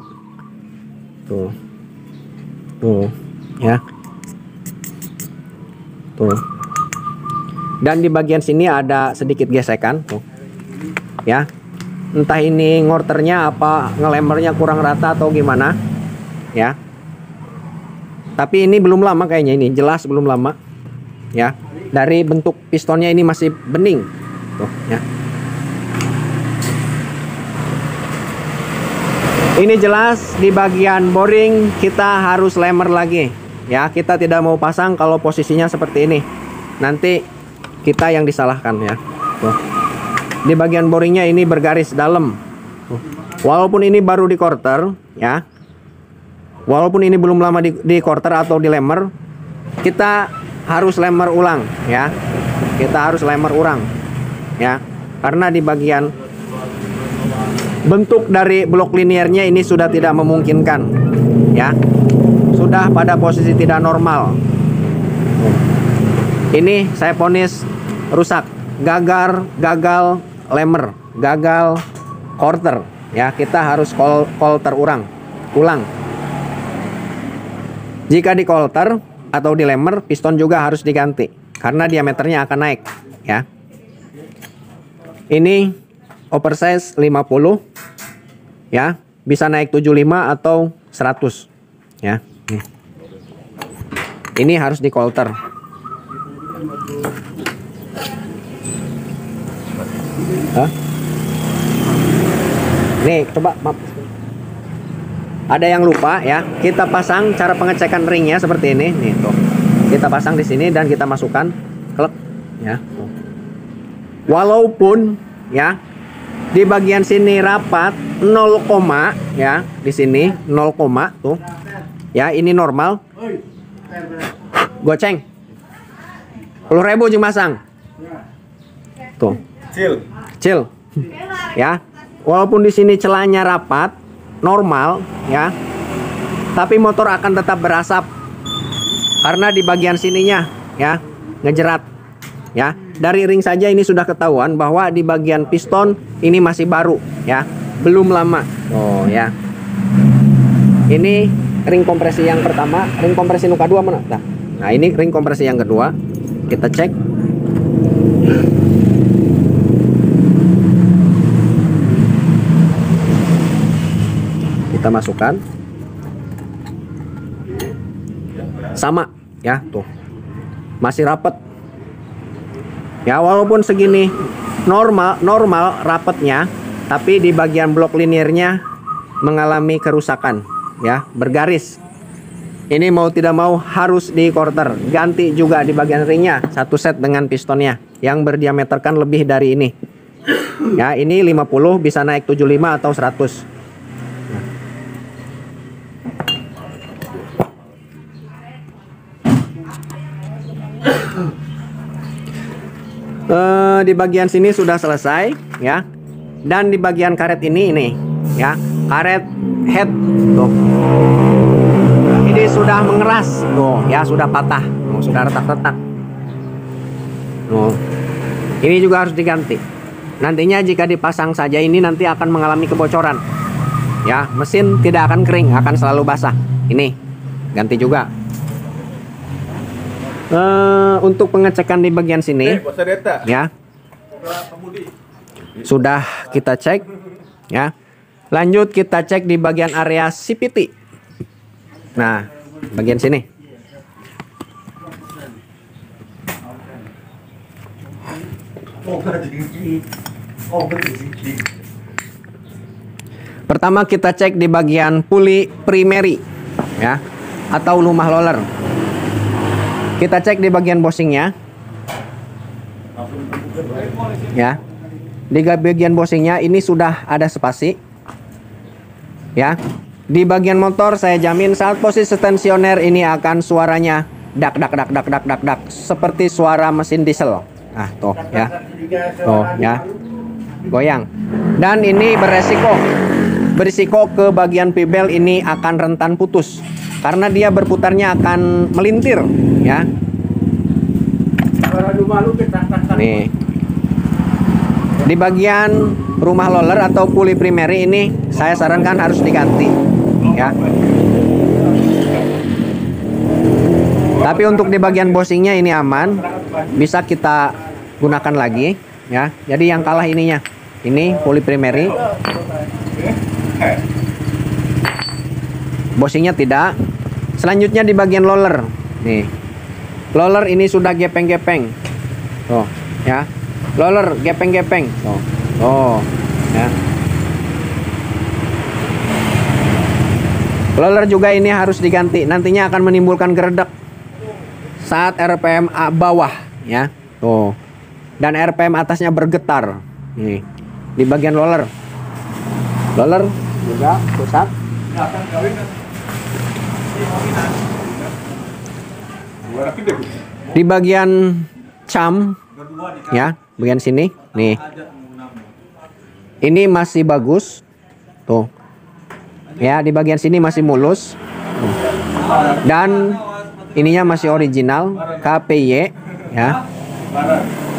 Tuh. Tuh, ya. Tuh. Dan di bagian sini ada sedikit gesekan, tuh. Ya. Entah ini ngorternya apa ngelemernya kurang rata atau gimana. Ya. Tapi ini belum lama kayaknya, ini jelas belum lama. Ya. Dari bentuk pistonnya ini masih bening. Tuh, ya. Ini jelas di bagian boring kita harus lemer lagi. Ya, kita tidak mau pasang kalau posisinya seperti ini. Nanti kita yang disalahkan ya. Tuh. Di bagian boringnya ini bergaris dalam. Tuh. Walaupun ini baru di quarter, ya. Walaupun ini belum lama di quarter atau di lemer, kita harus lemmer ulang ya. Kita harus lemmer ulang ya. Karena di bagian bentuk dari blok liniernya ini sudah tidak memungkinkan ya. Sudah pada posisi tidak normal. Ini saya vonis rusak, gagal lemmer, gagal quarter ya. Kita harus quarter ulang. Jika di quarter atau di lemmer, piston juga harus diganti karena diameternya akan naik ya. Ini oversize 50 ya, bisa naik 75 atau 100 ya. Ini harus di quarter. Nih coba maaf. Ada yang lupa ya, kita pasang cara pengecekan ringnya seperti ini nih tuh. Kita pasang di sini dan kita masukkan klek ya. Tuh. Walaupun ya di bagian sini rapat 0, ya, di sini 0, tuh. Ya, ini normal. Goceng. 10.000 jeung masang. Tuh. Kecil. Ya. Walaupun di sini celahnya rapat, normal ya. Tapi motor akan tetap berasap karena di bagian sininya ya ngejerat. Ya, dari ring saja ini sudah ketahuan bahwa di bagian piston ini masih baru ya, belum lama. Oh ya. Ini ring kompresi yang pertama, ring kompresi nuka 2 mana? Nah, ini ring kompresi yang kedua. Kita cek. Kita masukkan. Sama ya, tuh. Masih rapet. Ya, walaupun segini normal rapetnya, tapi di bagian blok liniernya mengalami kerusakan ya, bergaris. Ini mau tidak mau harus di quarter, ganti juga di bagian ringnya, satu set dengan pistonnya yang berdiameterkan lebih dari ini. Ya, ini 50 bisa naik 75 atau 100. Di bagian sini sudah selesai ya, dan di bagian karet ini ya, karet head tuh, ini sudah mengeras tuh ya, sudah patah, sudah retak-retak. Ini juga harus diganti. Nantinya jika dipasang saja ini nanti akan mengalami kebocoran ya, mesin tidak akan kering, akan selalu basah. Ini ganti juga. Untuk pengecekan di bagian sini ya, sudah kita cek ya. Lanjut kita cek di bagian area CVT. Nah, bagian sini. Pertama kita cek di bagian puli primary ya, atau lumah roller. Kita cek di bagian bosingnya ya. Di bagian bosingnya ini sudah ada spasi ya. Di bagian motor saya jamin saat posisi tensioner ini akan suaranya dak seperti suara mesin diesel. Nah, tuh ya. Tuh ya. Goyang. Dan ini berisiko ke bagian pibel ini akan rentan putus karena dia berputarnya akan melintir ya. Nih. Di bagian rumah roller atau puli primary ini saya sarankan harus diganti ya. Tapi untuk di bagian bosingnya ini aman, bisa kita gunakan lagi ya. Jadi yang kalah ininya. Ini puli primary. Bosingnya tidak. Selanjutnya di bagian roller. Nih. Roller ini sudah gepeng-gepeng. Tuh, ya. Roller gepeng-gepeng. Tuh. Oh, ya. Roller juga ini harus diganti. Nantinya akan menimbulkan geredek saat RPM bawah, ya. Tuh. Dan RPM atasnya bergetar. Nih. Di bagian roller. Roller juga rusak. Di bagian cam ya, bagian sini nih. Ini masih bagus. Tuh. Ya, di bagian sini masih mulus. Tuh. Dan ininya masih original KPY ya.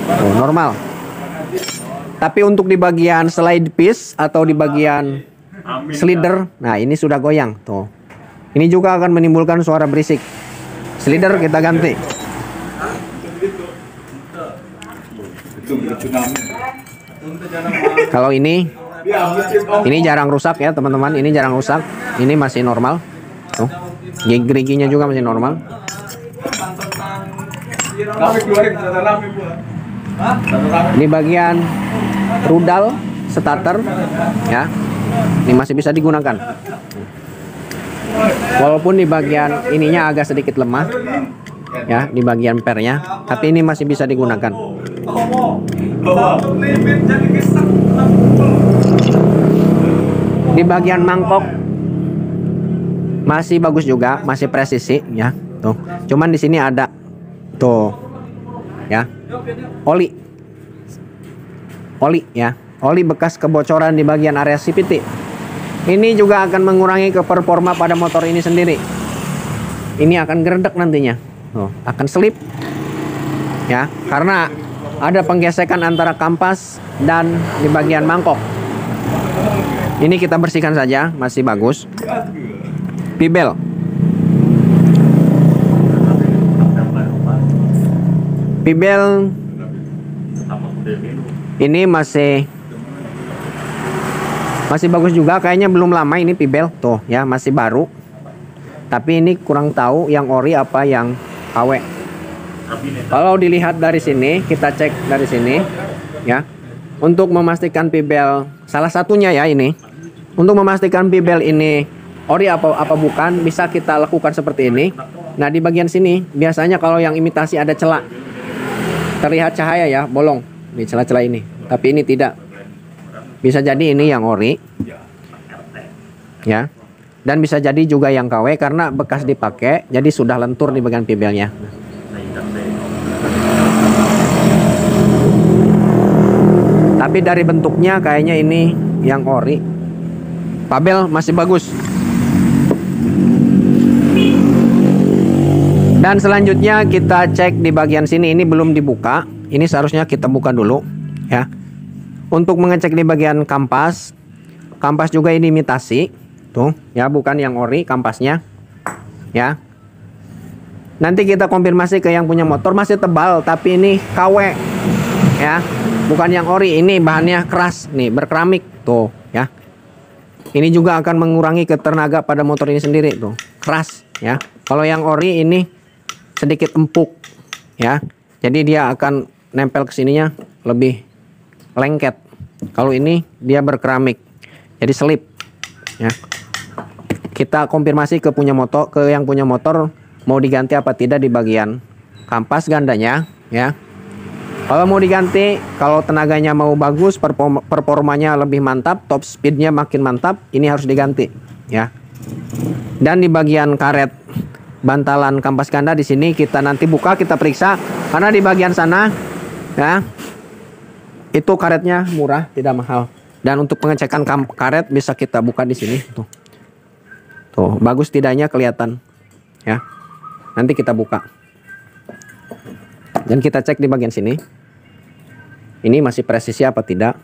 Tuh, normal. Tapi untuk di bagian slide piece atau di bagian slider, nah ini sudah goyang tuh. Ini juga akan menimbulkan suara berisik. Slider kita ganti. Kalau ini jarang rusak ya teman-teman. Ini jarang rusak. Ini masih normal. Tuh. Geriginya juga masih normal. Ini bagian rudal starter ya. Ini masih bisa digunakan. Walaupun di bagian ininya agak sedikit lemah ya, di bagian pernya, tapi ini masih bisa digunakan. Di bagian mangkok masih bagus juga, masih presisi ya. Tuh. Cuman di sini ada tuh ya. Oli ya. Oli bekas kebocoran di bagian area CVT. Ini juga akan mengurangi performa pada motor ini sendiri. Ini akan geredek nantinya. Tuh, akan selip. Ya, karena ada penggesekan antara kampas dan di bagian mangkok. Ini kita bersihkan saja, masih bagus. Pibel. Pibel ini masih bagus juga, kayaknya belum lama ini pibel tuh ya, masih baru. Tapi ini kurang tahu yang ori apa yang KW. Kalau dilihat dari sini, kita cek dari sini ya. Untuk memastikan pibel salah satunya ya ini. Untuk memastikan pibel ini ori apa bukan, bisa kita lakukan seperti ini. Nah, di bagian sini biasanya kalau yang imitasi ada celah. Terlihat cahaya ya, bolong di celah-celah ini. Tapi ini tidak. Bisa jadi ini yang ori ya, dan bisa jadi juga yang KW karena bekas dipakai jadi sudah lentur di bagian pibelnya. Tapi dari bentuknya kayaknya ini yang ori. Pabel masih bagus. Dan selanjutnya kita cek di bagian sini, ini belum dibuka. Ini seharusnya kita buka dulu ya. Untuk mengecek di bagian kampas, kampas juga ini imitasi, tuh ya, bukan yang ori kampasnya, ya. Nanti kita konfirmasi ke yang punya motor, masih tebal, tapi ini KW, ya, bukan yang ori. Ini bahannya keras, nih berkeramik, tuh ya. Ini juga akan mengurangi ketenaga pada motor ini sendiri, tuh keras, ya. Kalau yang ori ini sedikit empuk, ya. Jadi dia akan nempel ke sininya lebih lengket. Kalau ini dia berkeramik, jadi selip ya. Kita konfirmasi ke yang punya motor mau diganti apa tidak di bagian kampas gandanya ya. Kalau mau diganti, kalau tenaganya mau bagus, performanya lebih mantap, top speednya makin mantap, ini harus diganti ya. Dan di bagian karet bantalan kampas ganda di sini kita nanti buka, kita periksa, karena di bagian sana ya itu karetnya murah, tidak mahal. Dan untuk pengecekan karet bisa kita buka di sini. Tuh, bagus tidaknya kelihatan. Ya. Nanti kita buka. Dan kita cek di bagian sini. Ini masih presisi apa tidak.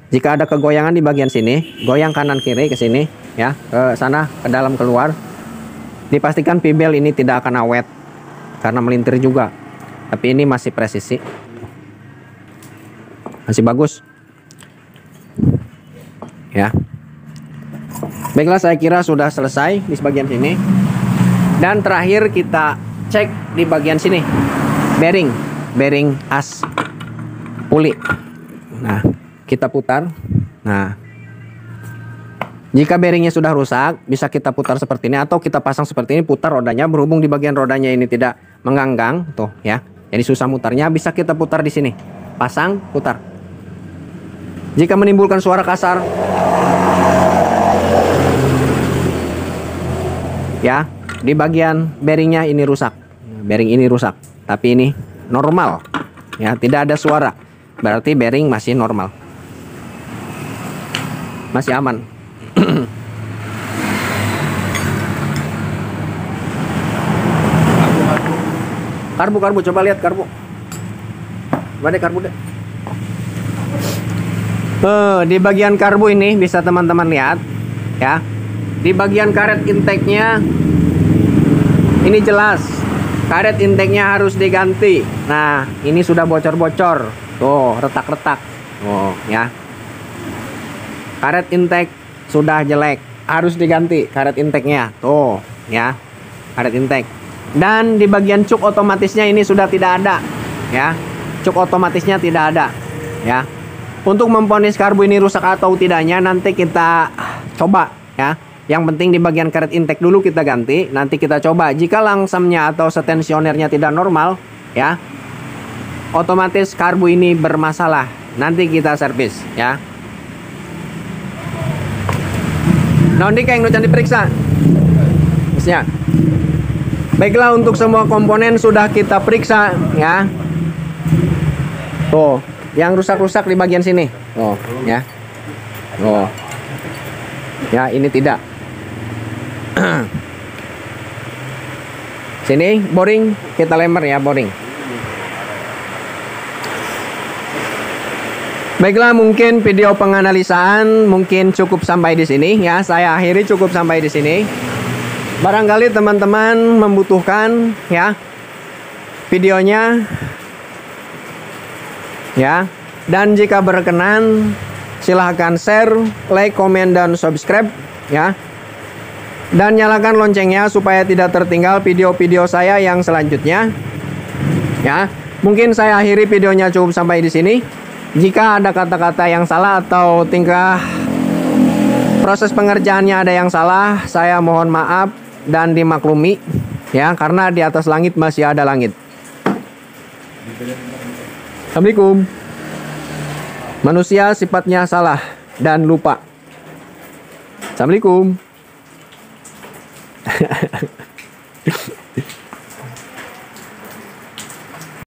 Jika ada kegoyangan di bagian sini, goyang kanan kiri ke sini, ya, ke sana, ke dalam keluar. Dipastikan pibel ini tidak akan awet karena melintir juga. Tapi ini masih presisi. Masih bagus ya. Baiklah, saya kira sudah selesai di bagian sini. Dan terakhir kita cek di bagian sini, bearing as puli. Nah, kita putar. Nah, jika bearingnya sudah rusak, bisa kita putar seperti ini, atau kita pasang seperti ini, putar rodanya. Berhubung di bagian rodanya ini tidak menganggang tuh ya, jadi susah mutarnya, bisa kita putar di sini, pasang, putar. Jika menimbulkan suara kasar ya, di bagian bearingnya ini rusak. bearing ini rusak. Tapi ini normal. Ya, tidak ada suara. Berarti bearing masih normal. Masih aman. Karbu, coba lihat karbu. Coba deh karbu deh. Di bagian karbu ini bisa teman-teman lihat ya. Di bagian karet intake-nya ini jelas karet intake-nya harus diganti. Nah, ini sudah bocor-bocor. Tuh, retak-retak. Oh, ya. Karet intake sudah jelek, harus diganti karet intake-nya. Tuh, ya. Karet intake. Dan di bagian cuk otomatisnya ini sudah tidak ada, ya. Cuk otomatisnya tidak ada, ya. Untuk memvonis karbu ini rusak atau tidaknya nanti kita coba, ya. Yang penting di bagian karet intake dulu kita ganti, nanti kita coba. Jika langsamnya atau setensionernya tidak normal, ya, otomatis karbu ini bermasalah. Nanti kita servis, ya. Nah, ini kayak nucan diperiksa. Misalnya. Baiklah, untuk semua komponen sudah kita periksa, ya. Tuh, yang rusak-rusak di bagian sini. Oh, ya. Oh. Ya, ini tidak. Sini boring, kita lempar ya, boring. Baiklah, mungkin video penganalisaan mungkin cukup sampai di sini ya. Saya akhiri cukup sampai di sini. Barangkali teman-teman membutuhkan ya videonya ya. Dan jika berkenan silahkan share, like, komen, dan subscribe ya. Dan nyalakan loncengnya supaya tidak tertinggal video-video saya yang selanjutnya. Ya, mungkin saya akhiri videonya cukup sampai di sini. Jika ada kata-kata yang salah atau tingkah proses pengerjaannya ada yang salah, saya mohon maaf dan dimaklumi ya, karena di atas langit masih ada langit. Assalamualaikum. Manusia sifatnya salah dan lupa. Assalamualaikum.